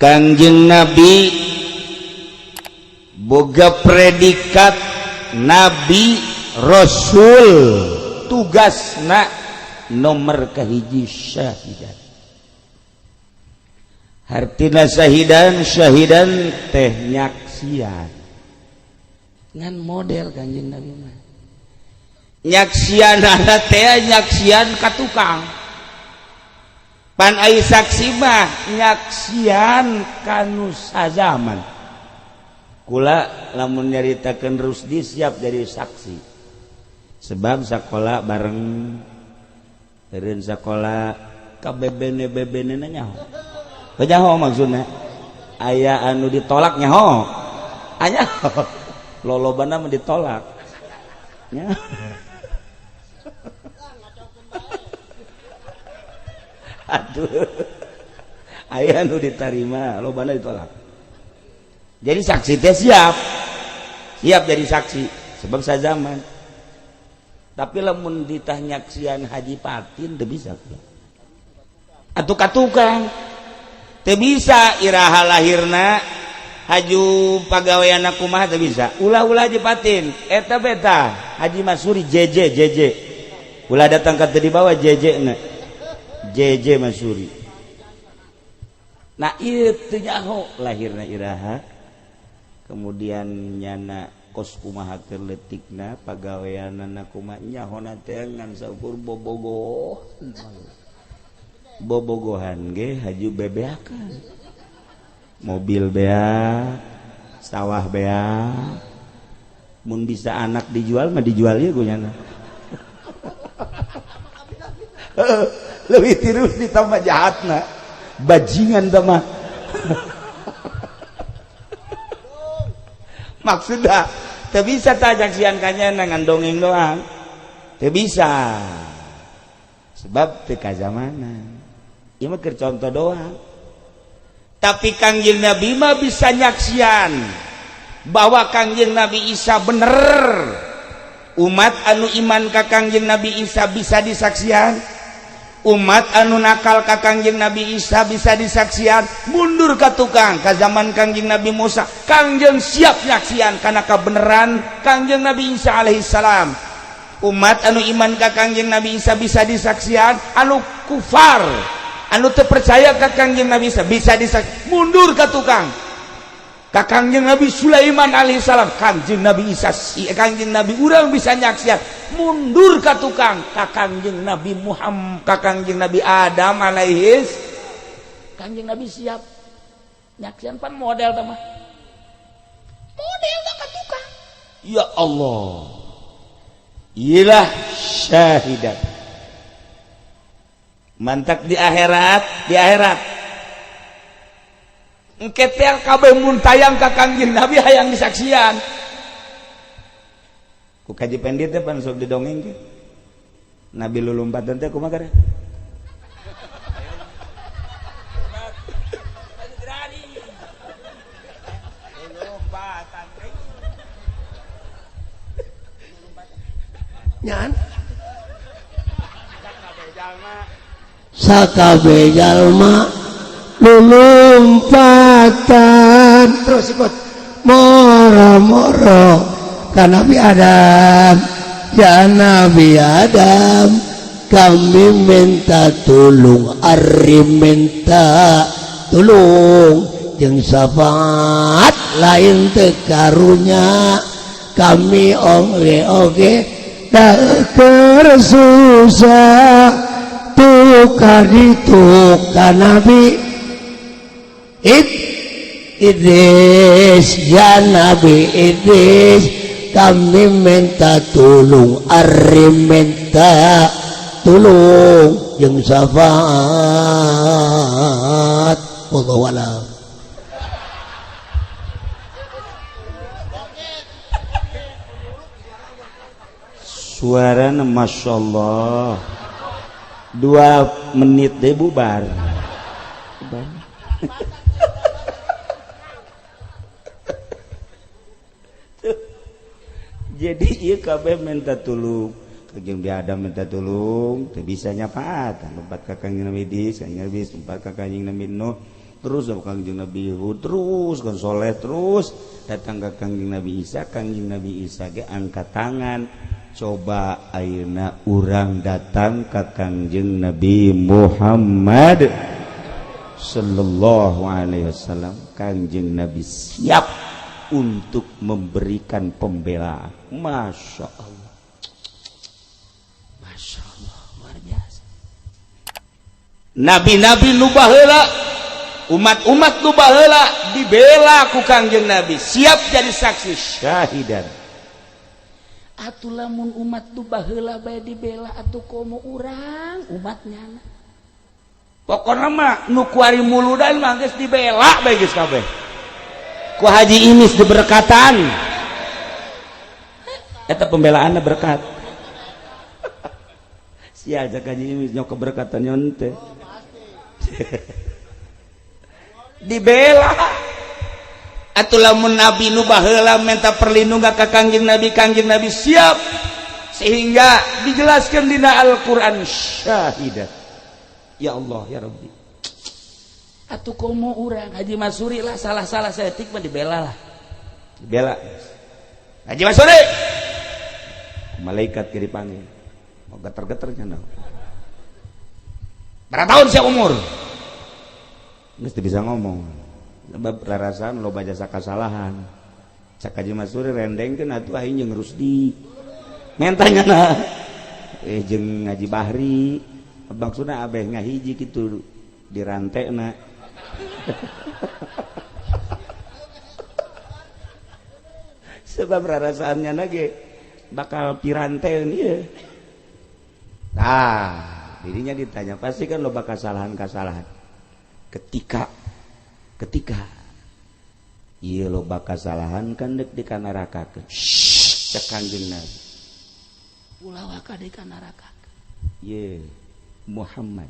Kangjeng Nabi boga predikat Nabi Rasul, tugasna nomor kahiji syahidan. Hartina syahidan teh nyaksian ngan model Kangjeng Nabi mah nyaksian ada teh nyaksian ka tukang pan ai saksi mah nyaksian kanu sazaman. Kula lamun nyaritakeun Rusdi siap jadi saksi sebab sakola bareng eureun sakola ka bebene nyaho nyaho maksudna aya anu ditolak nyaho anya lolobana mah ditolak nya aduh aya anu ditarima lobana ditolak. Jadi saksi teh siap jadi saksi sebab sazaman. Tapi lamun ditah nyaksian haji patin teu bisa atuh katukang teu bisa iraha lahirna haju pagaweanna kumaha teu bisa ulah-ulah haji patin eta beta Haji Masuri JJ ulah datang ka teu dibawa JJ na JJ Masuri nah ieu teu nyaho lahirna iraha kemudian nyana kos kumaha keur leutikna pagaweanna kumaha nyahona teh ngan saukur bobogohan ge haju bebeakan mobil bea sawah bea mun bisa anak dijual mah dijual ya gunyana lebih tirus ditambah jahatna bajingan tama maksudnya teu bisa tajaksian kanyana ngan dongeng doang teu bisa sebab teu kazamanan ieu mah keur contoh doang. Tapi Kangjeng Nabi mah bisa nyaksian bahwa Kangjeng Nabi Isa bener umat anu iman ka Kangjeng Nabi Isa bisa disaksian umat anu nakal ka Kangjeng Nabi Isa bisa disaksian mundur ka tukang ka zaman Kangjeng Nabi Musa Kangjeng siap nyaksian karena kebenaran Kangjeng Nabi Isa alaihi salam umat anu iman ka Kangjeng Nabi Isa bisa disaksian anu kufar anu teu percaya ka Kangjeng Nabi Isa bisa disaksian mundur ka tukang ka Kangjeng Nabi Sulaiman alaihi salam Kangjeng Nabi Isa Kangjeng Nabi urang bisa nyaksian mundur ka tukang ka Kangjeng Nabi Muhammad ka Kangjeng Nabi Adam alaihi Kangjeng Nabi siap nyaksian pan model tah mah model ka tukang ya Allah iyalah syahidat mantak di akhirat engke teh kabeh mun tayang ka Kangjeng Nabi hayang disaksian ku kaji pendit teh pan sok didongeng ke Nabi lulumpatan teh kumaha gara nyan sakabeh jalma lulumpatan terus ikut moro-moro ka Nabi Adam ya Nabi Adam kami minta tulung ari minta tulung jeung syafaat lain teu karunya kami oge da keur susah tukar itu ka Nabi Idris ya Nabi Idris kami minta tulung ari minta tulung jeung syafaat wallahu a'lam. Suarana Masya Allah 2 menit deh bubar jadi iya kabeh minta tulung Kangjeng Adam minta tulung teu bisa nyafaat tempat ka Kangjeng Nabi Idris Kangjeng Nabi tempat ka Kangjeng Nabi Nuh terus sama Kangjeng Nabi Hud terus kan soleh terus datang ke Kangjeng Nabi Isa. Kangjeng Nabi Isa ge angkat tangan, coba ayeuna urang datang ke Kangjeng Nabi Muhammad sallallahu alaihi wasallam. Kangjeng Nabi siap untuk memberikan pembelaan. Masya Allah, Masya Allah, luar biasa. Nabi-nabi nu baheula, umat-umat nu baheula dibela ku Kangjeng Nabi, siap jadi saksi syahidan. Atuh lamun umat nu baheula bae dibela atuh komo urang umatnya. Pokona mah nu kuari muludan mah geus dibela bae geus kabeh. Ku Haji Imis diberkatan. Eta pembelaanna berkat. Sia aja Haji Imis nyok keberkatan nyon teh. Dibela. Atuh lamun nabi nu baheula minta perlindungan ka Kangjeng Nabi siap. Sehingga dijelaskan dina Al-Qur'an syahidah. Ya Allah ya Rabbi. Atuh komo urang Haji Masuri lah salah-salah setik mah dibela lah. Dibela. Haji Masuri. Malaikat kiri panggil. Mau geter-geter cenah. Berapa tahun sia umur? Geus bisa ngomong. Sebab rarasan loba jasa kasalahan. Cak Haji Masuri rendengkeun atuh aing jeung Rusdi. Mentanya na. Jeung Haji Bahri. Maksudna abeh ngahiji kitu dirantena. Sebab rarasaannya nage bakal piranten ieu. Dirinya ditanya pasti kan loba kasalahan-kasalahan. Ketika ieu loba kasalahan kan dek di kanarakakeun. Cek Kangjeng Nabi. Ulah waka di kanarakakeun. Ye Muhammad.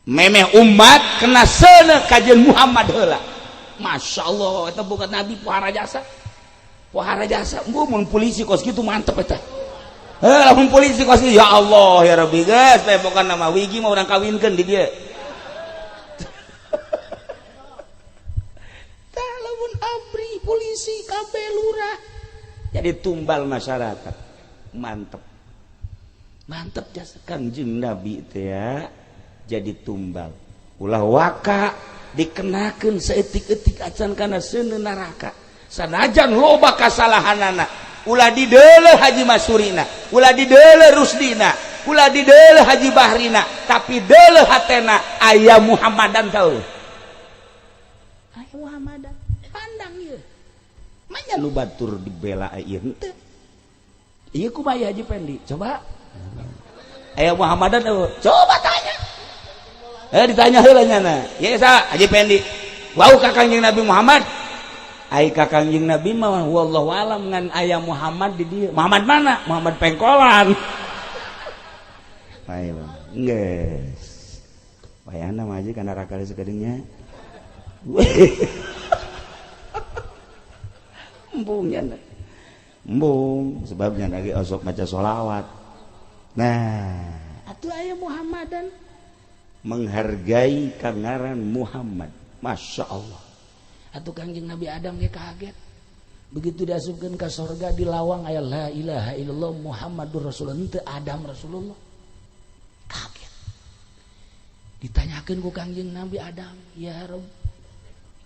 Memeh umat kena seuneu kajian Muhammad heula. Masya Allah, eta bukan Nabi pohara jasa. Pohara jasa, mun polisi kos kitu mantep eta. Lamun polisi kos kitu, ya Allah ya Rabbi geus bae pokona nama wigi mah urang kawinkeun di dieu. Tah lamun abri polisi kabeh lurah jadi tumbal masyarakat. Mantep. Mantep jasa Kangjeng Nabi teh ya. Jadi tumbal ulah waka dikenakeun saeutik-eutik acan kana seuneu neraka sanajan loba kasalahanana ulah dideuleuh Haji Masurina ulah dideuleuh Rusdina ulah dideuleuh Haji Bahrina tapi deuleuh hatena aya Muhammadan tahu aya Muhammadan pandang ieu manya nu batur dibela ieu henteu ieu kumaha Haji Pendi coba aya Muhammadan coba tanya. Ditanya heula nyana. Ya sa Haji Pendi. Wau ka Kangjeng Nabi Muhammad. Ai ka Kangjeng Nabi mah wallahu alam ngan aya Muhammad di dieu. Muhammad mana? Muhammad pengkolan. Ayo, geus. Wayahna mah aja kana rakali sakedeungnya. Embung nyana. Embung sebabnya lagi osok maca sholawat. Nah, atuh aya Muhammadan menghargai kangaran Muhammad. Masya Allah. Atuh Kangjeng Nabi Adam ge kaget. Begitu diasupkeun ka surga di lawang aya la ilaha illallah Muhammadur Rasulullah teu Adam Rasulullah. Kaget. Ditanyakeun ku Kangjeng Nabi Adam, ya Rabb.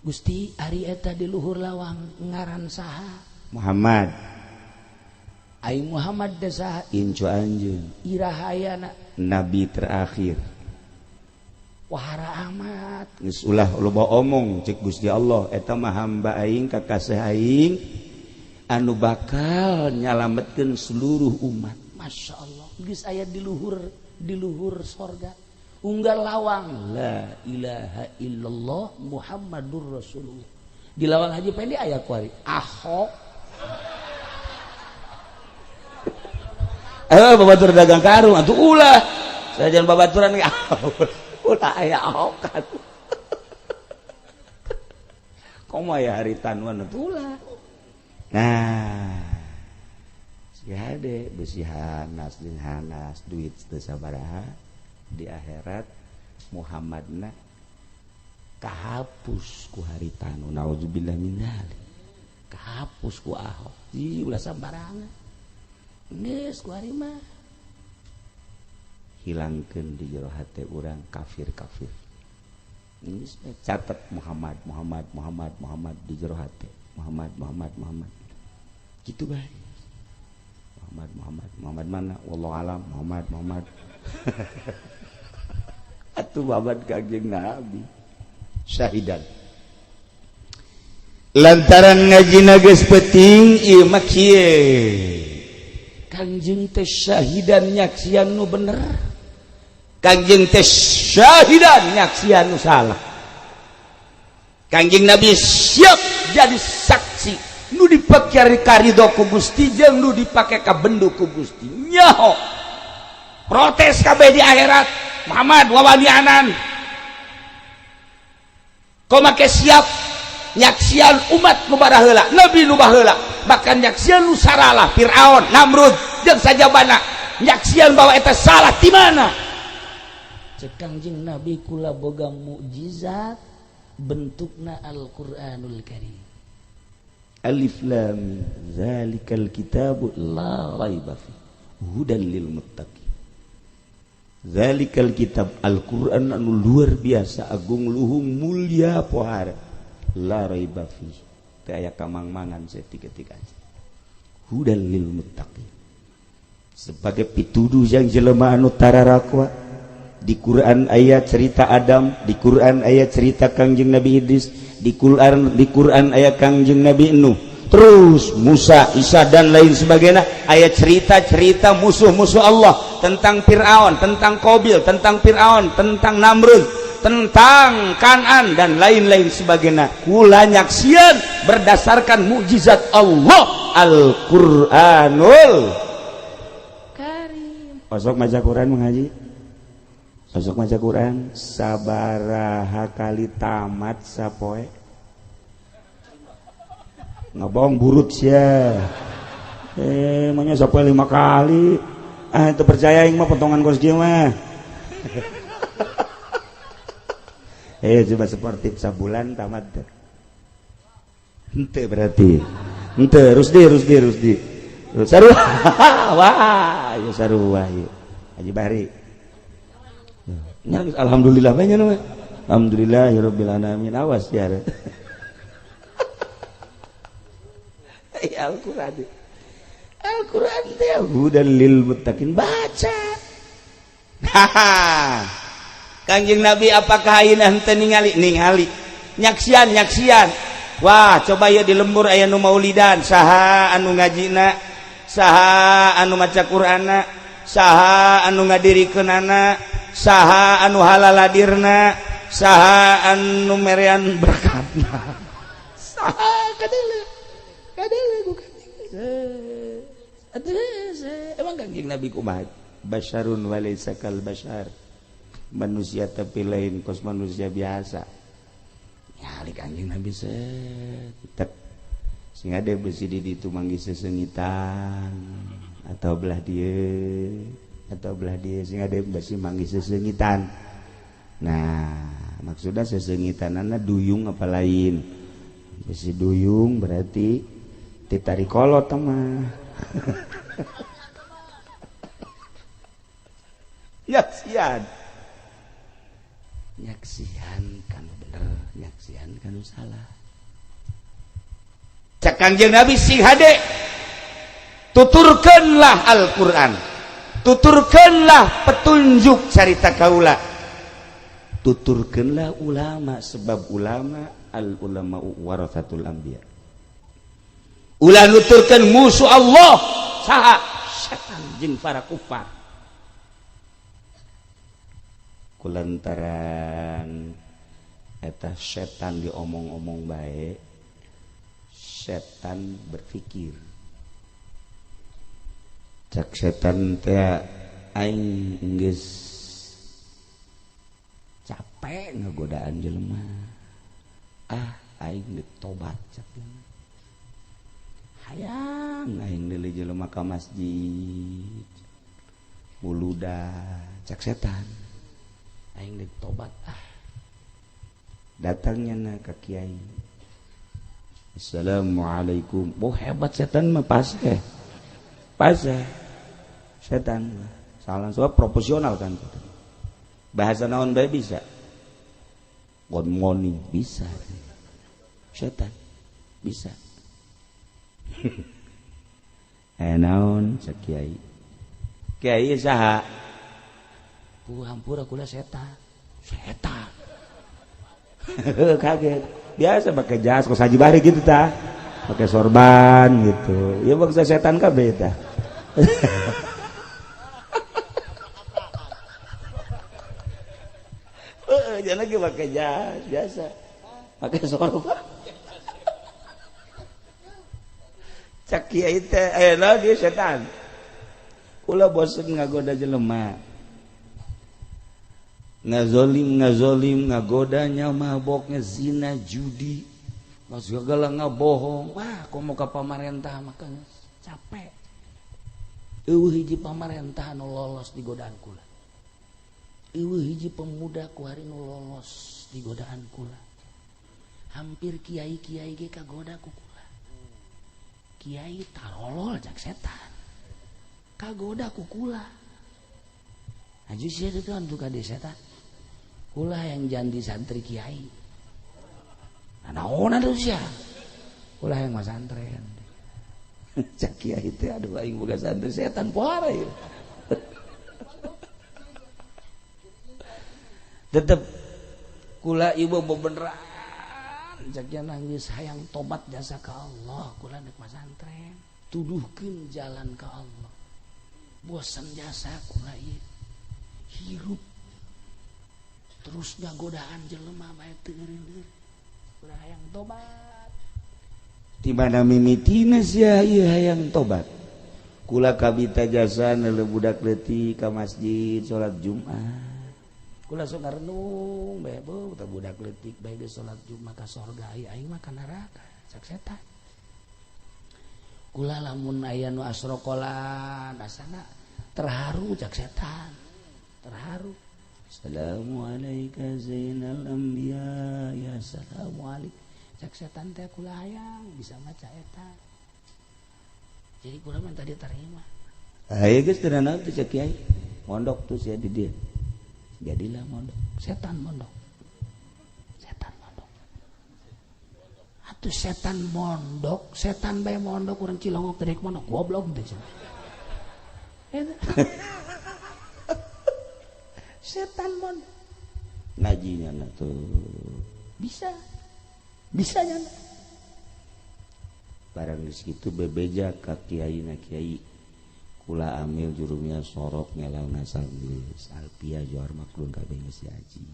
Gusti ari eta di luhur lawang ngaran saha? Muhammad. Ai Muhammad teh saha? Incu anjeun. Irahayana nabi terakhir. Wahara amat geus ulah loba omong cek Gusti Allah eta mah hamba aing kakasih aing anu bakal nyalametkeun seluruh umat. Masya Allah geus aya di luhur sorga unggal lawang la ilaha illallah Muhammadur Rasulullah. Di lawang Haji Pendi aya kuari Ahok babatur dagang karung atuh ulah sajan babaturan ge ulah aya ahokan. Komo aya hari tanuan atuh ulah. Nah, si hade beusi Hanas jeung Hanas duit teu sabaraha di akhirat Muhammadna kahapus ku haritanu naudzubillah min dzalik kahapus ku Ahok ulah sambarangan geus ku hari mah hilangkeun di jero hate urang kafir-kafir geus catet Muhammad di jero hate Muhammad gitu bae Muhammad mana wallahu alam Muhammad atuh babad Kangjeng Nabi syahidan lantaran ngajina geus peuting ieu mah kieu Kangjeng teh syahidan nyaksian nu bener Kangjeng teh syahidan nyaksian nu salah Kangjeng Nabi siap jadi saksi nu dipake karidho ku Gusti jeung nu dipake ka bendu ku Gusti nyaho protes kabeh di akhirat Muhammad wawalianan kau make siap nyaksian umat nu baraheula nabi nu baheula bahkan nyaksian nu saralah Firaun Namrud jeung sajabana nyaksian bahwa eta salah di mana cek Kangjeng Nabi kula boga mukjizat bentukna Al-Qur'anul Karim Alif Lam Mim zalikal kitabu la raiba fi hudan lil muttaqin zalikal kitab Al-Qur'an anu luar biasa agung luhung mulia pohara la raiba fi teu aya kamangmangan saeutik-eutik aja hudan lil muttaqin sebagai pituduh yang jelema anu tararakwa di Quran ayat cerita Adam di Quran ayat cerita Kangjeng Nabi Idris di Quran ayat Kangjeng Nabi Nuh terus Musa Isa dan lain sebagainya ayat cerita musuh-musuh Allah tentang Firaun tentang Qabil tentang Firaun tentang Namrud tentang Kan'an dan lain-lain sebagainya kula nyaksian berdasarkan mukjizat Allah Al-Qur'anul Karim osok maca Quran mengaji osok maca Quran sabaraha kali tamat sapoe ngabong burut sia manya sapoe 5 kali itu percaya aing mah potongan kos kieu mah coba sportif sabulan tamat teh henteu berarti henteu Rusdi sarua wah ya sarua ieu Haji Bahri alhamdulillah banyak nama alhamdulillahirabbil alamin awas ya Al-Quran teh hudan lil muttaqin baca Kangjeng Nabi apakah ayeuna henteu ningali nyaksian wah coba ya di lembur aya nu maulidan saha anu ngajina saha anu maca Qur'anna saha anu ngadirikeunana saha anu halaladirna saha anu merean berkatna saha kadele bukan emang Kangjeng Nabi kumaha basyarun walaysa kal basyar manusia tapi lain kos manusia biasa ya Kangjeng Nabi tetep sing ade besi di ditu manggi sesengitan atau belah dia sing ada besi manggi sesengitan nah maksudnya sesengitanana duyung apa lain besi duyung berarti titari kolot mah nyaksian kan bener nyaksian kan salah cak Kangjeng Nabi sing hade tuturkanlah Al-Quran tuturkanlah petunjuk cerita kaula tuturkanlah ulama sebab ulama al-ulama warathatul anbiya ulah nuturkan musuh Allah saha setan jeung para kufar kulantaran eta setan diomong-omong baik setan berpikir cak setan teh aing geus capek ngagodaan jelema aing geus tobat cak hayang aing deuleu jelema ka masjid buluda cak setan aing geus tobat datangnya na ka kiai. Assalamualaikum. Oh hebat setan mah pas setan mah. Salah soal proporsional kan. Bahasa naon bae bisa. Good morning bisa. Setan bisa. Naon cek kiai. Kiai saha? Hampura kula setan. Setan. Kaget. Biasa pakai jas kos Haji Bahri gitu ta. Pakai sorban gitu. Ya bangsa setan kabeh ta. Jangan lagi pakai jas biasa. Pakai sorban. Cak kiai teh dia setan. Ulah bosen ngagoda jelema. Ngazolim, ngagodanya mabok, ngezina, judi, segala ngabohong. Wah, kok mau ke pamarentah makanya capek. Hiji pamarentah nu lolos di godaan kula. Hiji pemuda ku hari nu lolos di godaan kula. Hampir kiai-kiai ge kagoda ku kula. Kiai tarolol jak setan. Kagoda ku kula. Aju sia teh kan tuh kade setan. Kula yang janji santri kiai. Naon atuh sia? Kula yang mas santren. Cak kiai teh aduh aing boga santri setan poara ieu. Tetep kula ieu beneran cak nangis hayang tobat jasa ka Allah. Kula nek mas santren tuduhkeun jalan ka Allah. Bosan jasa kula ieu. Hirup terus godaan jelema bae teu eureun. Ulah hayang tobat. Di mana mimitina sia ieu hayang tobat. Kula kabita jasa neuleuh budak leutik ka masjid salat Jumat. Kula sok ngarenung bae beuh teh budak leutik bae geus salat Jumat ka sorga aing mah ka neraka cak setan. Kula lamun aya nu asrokolan asana terharu cak setan. Terharu. Assalamualaikum zainal anbiya ya assalamualaikum. Cak setan teh kula hayang bisa maca eta. Jadi kula mah tadi terima. Aya geus teu naon teh cak kiai. Mondok tuh sia di dieu. Jadilah mondok. Setan mondok. Setan mondok. Atuh setan mondok, setan bae mondok urang Cilongok teh mondok goblok teh. Eta. Setan mon ngajinya na tuh bisa nya barang di situ bebeja ka kiai na kiai kula amil jurumnya sorok ngelau nasal geus alpia johar maklun kabeh geus haji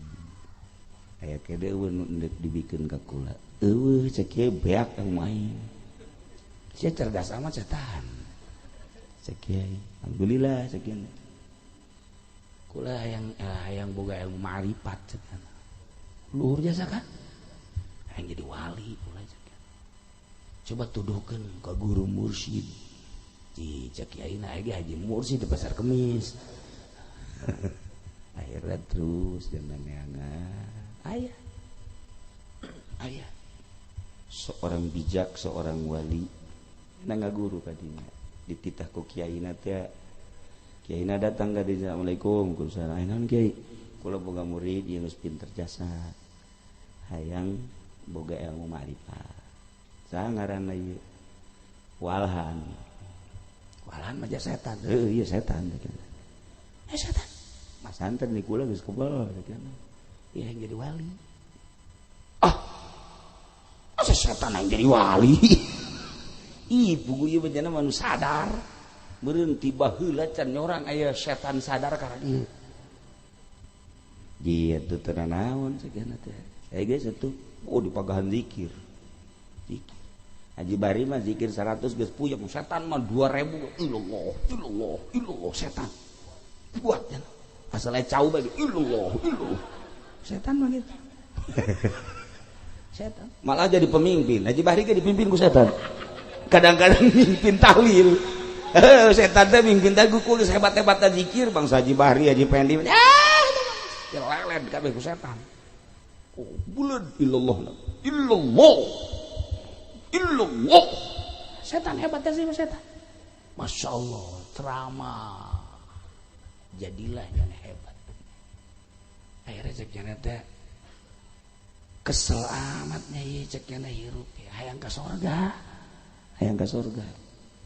aya kede eueuh nu endek dibikeun ka kula eueuh cek kiai beak yang main sia cerdas amat setan cek kiai alhamdulillah cek kiai kula hayang boga ilmu ma'rifat cenah. Luhur jasa kan? Hayang jadi wali kula cenah. Coba tuduhkeun ka guru mursyid. Di cak kiaina age haji mursyid di Pasar Kemis. Akhirnya terus dengan neangan. Ayah. Seorang bijak, seorang wali nangga guru kadinya. Dititah ku kiaina teh kiaina datang ka dieu Assalamualaikum kusaha naon kiai kula boga murid ieu geus pinter jasa hayang boga ilmu ma'rifat saha ngaranna ieu walhan mah jasa setan ieu setan setan mas santri ni kula geus kebal ieu yang jadi wali asa setan yang jadi wali ibu ieu bencana manu sadar meureun tiba heula can nyorang aya setan sadar kana dieu. Jieu teu naon sagana teh. Aya geus atuh dipagahan zikir. Zikir. Haji Bari mah zikir 100 geus puyeng, setan mah 2000 ilallah setan. Kuat jan. Asal aya cau bae ilallah. Setan mah gitu. Setan. Malah jadi pemimpin. Haji Bari ge dipimpin ku setan. Kadang-kadang mimpin tahlil. Setan teh mimpin teh gukul hebat-hebatna zikir bangsa Haji Bahri Haji Pendi lelet kabeh ku setan bulan illallah illallah setan hebatnya sih setan. Masya Allah ceramah jadilah yang hebat. Akhirnya ceknya teh kesel amatnya ya ceknya hirup ya hayang ke sorga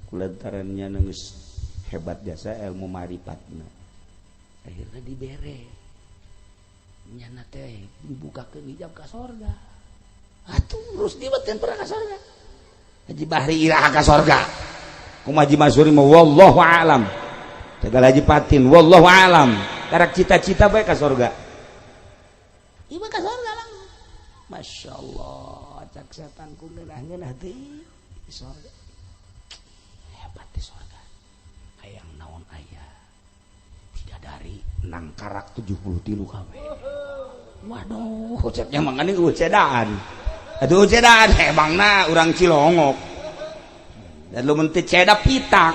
kulantarannya nangis hebat jasa ilmu maripatna akhirnya dibere nyana teh dibukakeun hijab ka sorga atuh terus dia baten pernah ka sorga Haji Bahri iraha ka sorga kumaha Haji Masuri mah wallahu alam tegal Haji Patin wallahu alam karak cita-cita bae ka sorga ieu ka sorga lang Masya Allah cak setan ku ngeunah-ngeunah teh di sorga hebat di sorga hayang naon aya bidadari nang karak 73 kabeh waduh ceknya mangani ucedaan aduh ucedaan hebangna urang Cilongok dan lu menti ceda pitak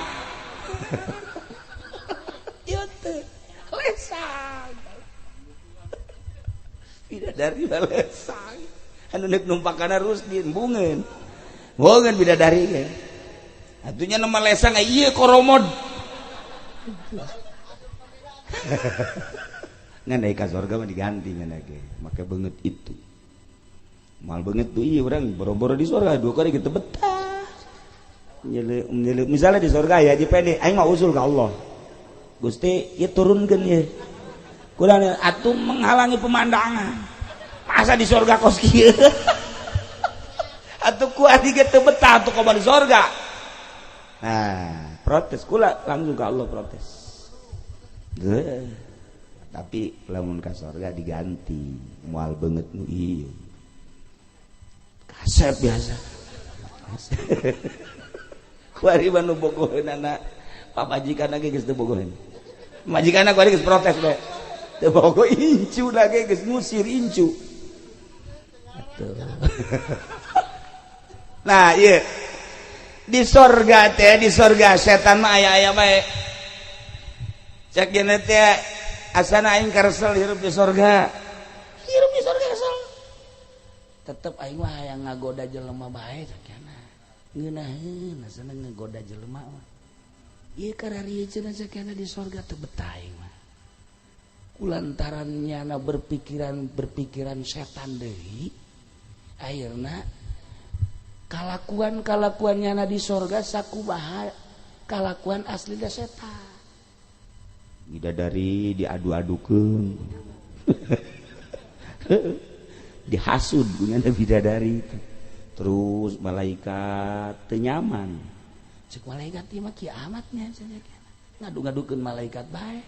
ieu teh lesang bidadari lesang anu neuk numpakana Rusdin bungeun bidadari ge atunya nama lesang ieu koromod ngan ka sorga mah diganti ngan ge make beungeut itu mal beungeut tuh ieu urang boro-boro di sorga dua kali gitu betah nyele misalnya di sorga ya Haji Pede aing mah usul ka Allah Gusti ieu turunkeun ieu kunaon atuh menghalangi pemandangan masa di sorga kos kieu atuh ku adi ge teu betah atuh komo di sorga nah protes kula langsung ka Allah protes tapi lamun ka sorga diganti moal beungeut nu ieu kasep biasa kuari mah nu bogoheunana papajikanna ge geus teu bogoheun majikanna kuari geus protes we teu bogo incu lagi geus ngusir incu nah iya di sorga setan mah aya bae cek gini teh asana aing karesel hirup di sorga kesel tetep aing mah hayang ngagoda jelema bae sakana ngeunaheun asana ngagoda jelema mah ieu kararieun sakana di sorga teu betah aing mah kulantaran nyana berpikiran setan deui akhirna kalakuan nyana di sorga sakumaha kalakuan asli da setan bidadari diadu-adukeun dihasud nyana bidadari terus malaikat teu nyaman ceuk malaikat ieu mah kiamatnya ngadu-ngadukeun malaikat bae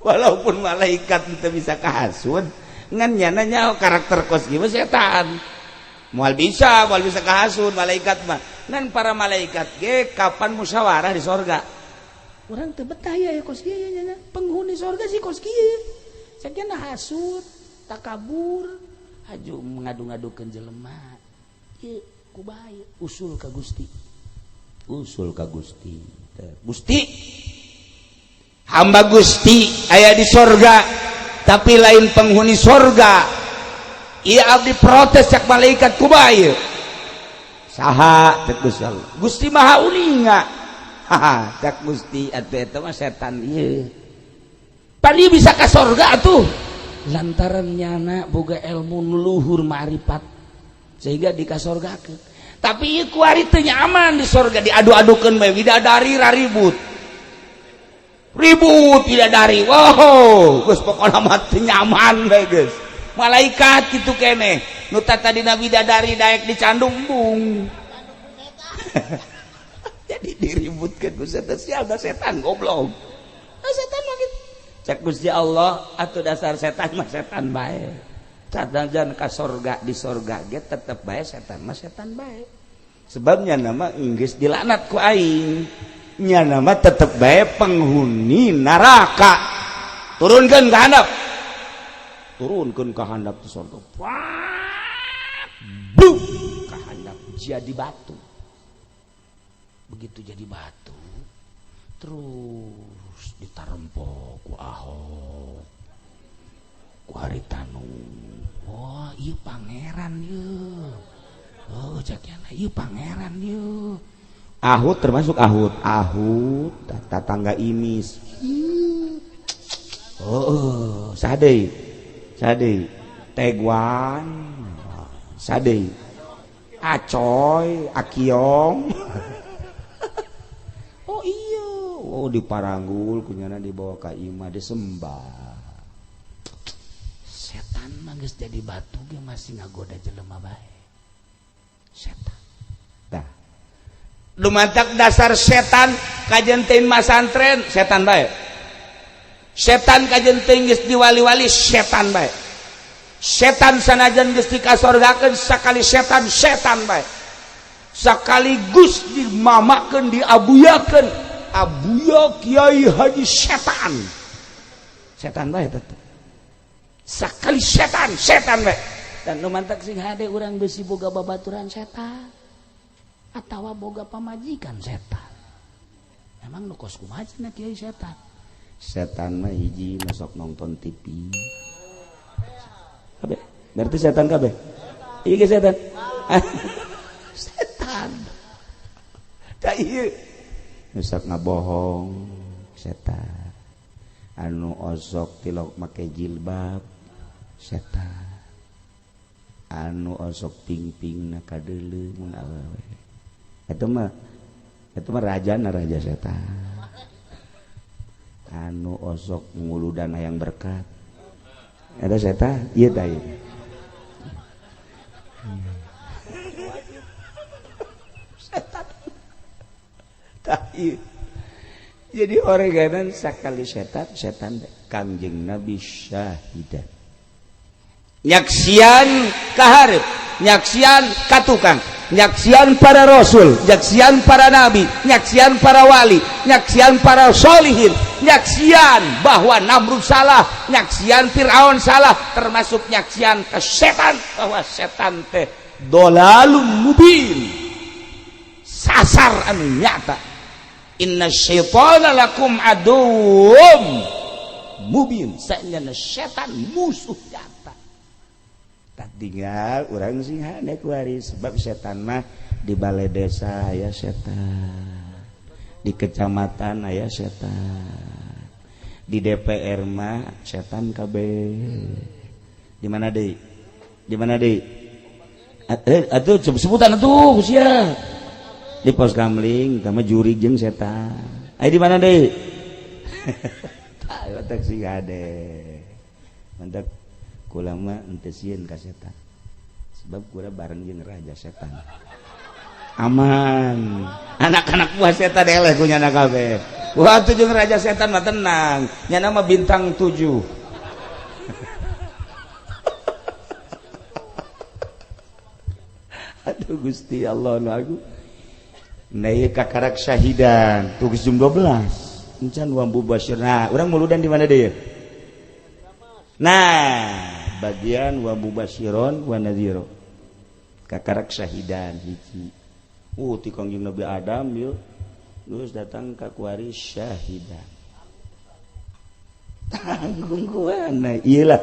walaupun malaikat teu bisa kahasud ngan nyana nyaho karakter kos kieu setan moal bisa kahasud malaikat mah ngan para malaikat ge kapan musyawarah di sorga urang teu betah ya kos kieu nya penghuni sorga si kos kieu sakena hasud takabur haju ngadu-ngadukeun jelema ieu kubae usul ka Gusti Gusti hamba Gusti aya di sorga tapi lain penghuni sorga ia abdi protes cak malaikat kubaye saha cak Gusti maha uninga haha cak Gusti atuh eta mah setan ieu pan ieu bisa ka sorga atuh lantaran nyana boga ilmu luhur ma'rifat sehingga dikasorgakeun tapi ieu kuari teu nyaman di sorga diadu-adukeun bae bidadari raribut bidadari wow geus pokona mah teu nyaman bae geus malaikat kitu keneh nu tadina bidadari daek dicandung embung jadi diributkeun ku setan sial da setan goblok setan mah gitu cek Gusti Allah atuh dasar setan mah setan bae cadajan ka sorga di sorga ge tetep bae setan mah setan bae sebabnya nama geus dilaknat ku aing nya nama tetep bae penghuni neraka turunkeun ka handap di sorga bluk ka handap jadi batu begitu jadi batu terus ditarempok ku Ahok ku harita nu oh ieu pangeran ieu oh cakiana ieu pangeran ieu Ahud termasuk Ahud tetangga Imis oh sadei Tegwan sadei Acoy Akiong oh iya oh diparanggul kunyana dibawa ka imah disembah setan mah geus jadi batu ge masih ngagoda jelema bae setan tah lumantak dasar setan kajenteun masantren setan bae setan kajenteun geus diwali-wali setan bae setan sanajan geus dikasorgakeun sakali setan bae sakaligus dimamakeun diabuyakeun abuya Kiai Haji setan bae tetep sakali setan bae dan nu mantak sing hade urang beusi boga babaturan setan atawa boga pamajikan setan emang nu kos kumaha cenah Kiai setan mah hiji masuk nonton TV kabeh berarti setan kabeh iya ge setan setan da ieu nusak ngabohong setan anu osok tilok make jilbab setan anu osok ping-pingna kadeuleu mun awewe eta mah raja setan anu osok nguludan hayang berkat ada setan iya tah setan tah iya jadi oreganan sakali setan Kangjeng Nabi syahidan nyaksian kaharep nyaksian katukang nyaksian para rasul nyaksian para nabi nyaksian para wali nyaksian para solihin nyaksian bahwa Namrud salah nyaksian Fir'aun salah termasuk nyaksian ke setan bahwa setan teh dolalum mubin sasar anu nyata inna syaitana lakum aduwwum mubin saenyana setan musuh nyata tak tinggal urang sing hade kuari sebab setan mah di balai desa aya setan di kecamatan aya setan di DPR mah setan kabeh di mana deui atuh sebutan atuh sia di pos kamling sama juri jeung setan aya di mana deui tah otak sing hade mantap kula mah henteu sieun ka setan sebab kula bareng jeung raja setan aman anak-anak buah setan eleh kunyana kabeh wah atuh jeung raja setan mah tenang nyana mah bintang 7 aduh Gusti Allah nu agung naik kakarak syahidan tugas jam 12 encan wambu basyir nah urang muludan di mana deui nah bagian wambu basyiron wa nadhiro kakarak syahidan hiji ti Kangjeng Nabi Adam yeuh terus datang ka kuari syahidan tanggung kuana ieu lah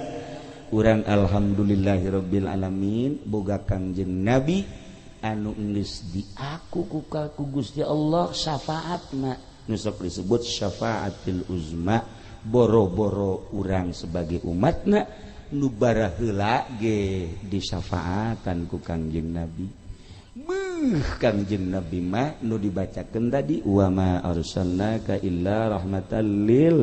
urang alhamdulillahirabbil alamin boga Kangjeng Nabi anu geus diaku ku Gusti Allah syafaatna nu sok disebut syafaatul uzma boro-boro urang sebagai umatna nu bara heula ge disyafaatan ku Kangjeng Nabi Kangjeng Nabi mah nu dibacakeun tadi wa ma arsalnaka illa rahmatan lil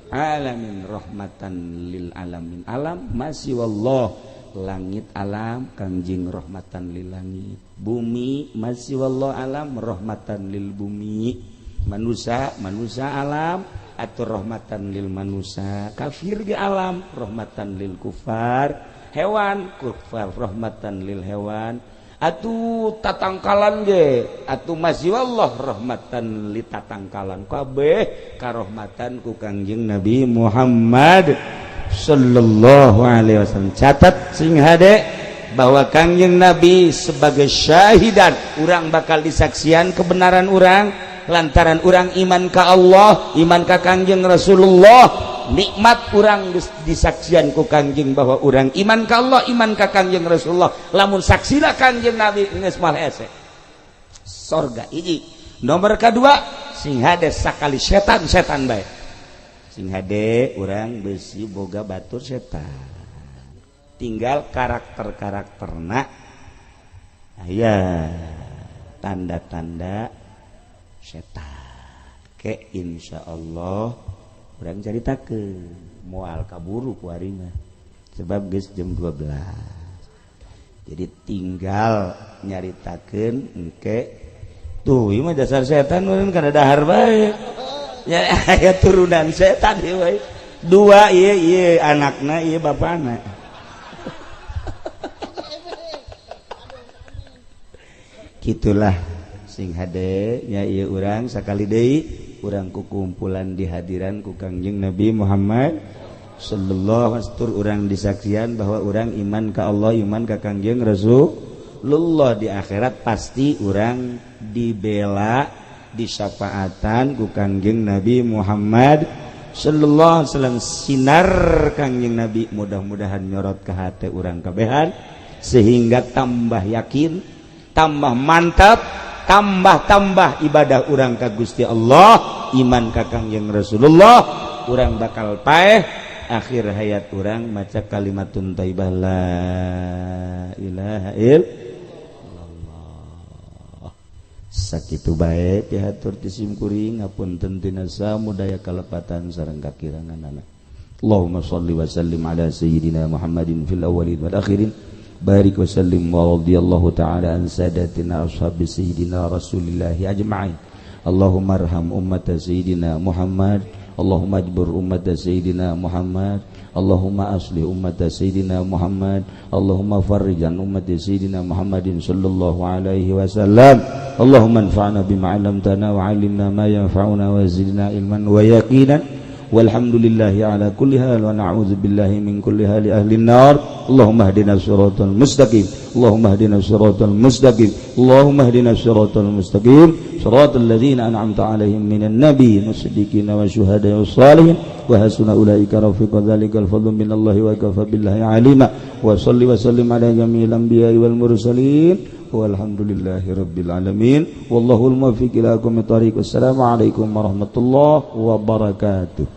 alamin rahmatan lil alamin alam masih wallah langit alam Kangjeng rahmatan lil langit bumi masih wallah alam rahmatan lil bumi manusia alam atau rahmatan lil manusia kafir ge alam rahmatan lil kufar hewan kufar rahmatan lil hewan atuh tatangkalan ge atuh masih wallah rahmatan li tatangkalan kabeh karahmatan ku Kangjeng Nabi Muhammad sallallahu alaihi wasallam catat sing hade bahwa Kangjeng Nabi sebagai syahidan urang bakal disaksian kebenaran urang lantaran urang iman ka Allah, iman ka Kangjeng Rasulullah, nikmat urang disaksian ku Kangjeng bahwa urang iman ka Allah, iman ka Kangjeng Rasulullah, lamun saksila Kangjeng Nabi geus mal hese sorga. Hiji. Nomor kedua, sing hade sakali setan bae, sing hade urang besi boga batur setan, tinggal karakterna aya tanda-tanda setan ke insyaallah urang caritakeun moal kaburu ku ari mah sebab geus jam 12. Jadi tinggal nyaritakeun engke tuh ieu mah dasar setan meureun kana dahar bae nya aya turunan setan ieu we dua ieu anakna ieu bapana. Gitulah sing hade nya ieu urang sakali deui urang kukumpulan di hadiran ku Kangjeng Nabi Muhammad sallallahu alaihi wasallam, urang disaksian bahwa urang iman ka Allah, iman ka Kangjeng Rasulullah. Di akhirat pasti urang dibela disyafaatan ku Kangjeng Nabi Muhammad sallallahu alaihi wasallam. Sinar Kangjeng Nabi mudah-mudahan nyorot ka hate urang kabehan sehingga tambah yakin, tambah mantap, tambah ibadah urang ka Gusti Allah, iman ka Kangjeng Rasulullah, urang bakal paeh akhir hayat urang maca kalimatun thayyibah la ilaha illallah. Sakitu bae pihatur ti simkuring ngapunten tina samudaya kalepatan sareng kakiranganana. Allahumma shalli wa sallim ala sayyidina Muhammadin fil awwalin wal akhirin. Barik wa sallim wa radiyallahu ta'ala an sadatina ashabi sayyidina Rasulillah ajma'in. Allahumma arham ummata sayyidina Muhammad, Allahumma ajbur ummata sayyidina Muhammad, Allahumma aslih ummata sayyidina Muhammad, Allahumma farrijan ummati sayyidina Muhammadin sallallahu alaihi wasallam. Allahumma anfa'na bima 'allamtana wa 'allimna ma yanfa'una wa zidna ilman wa yaqinan. Walhamdulillahi ala kulli hal wa na'udzu billahi min kulli hali ahli an-nar. Allahumma hdina siratal mustaqim, Allahumma hdina siratal mustaqim, Allahumma hdina siratal mustaqim, siratal ladzina an'amta 'alaihim minan nabiyyin was-siddiqin wasyuhada'i was-shalihin wa hasuna ulaika rafiqa. Dzalikal fadlu minallahi wa kafa billahi 'alima. Wa shalli wa sallim ala jami'il anbiya'i wal mursalin walhamdulillahi rabbil alamin. Wallahul muwaffiq ila aqwamit thariq. Wassalamu alaikum warahmatullahi wabarakatuh.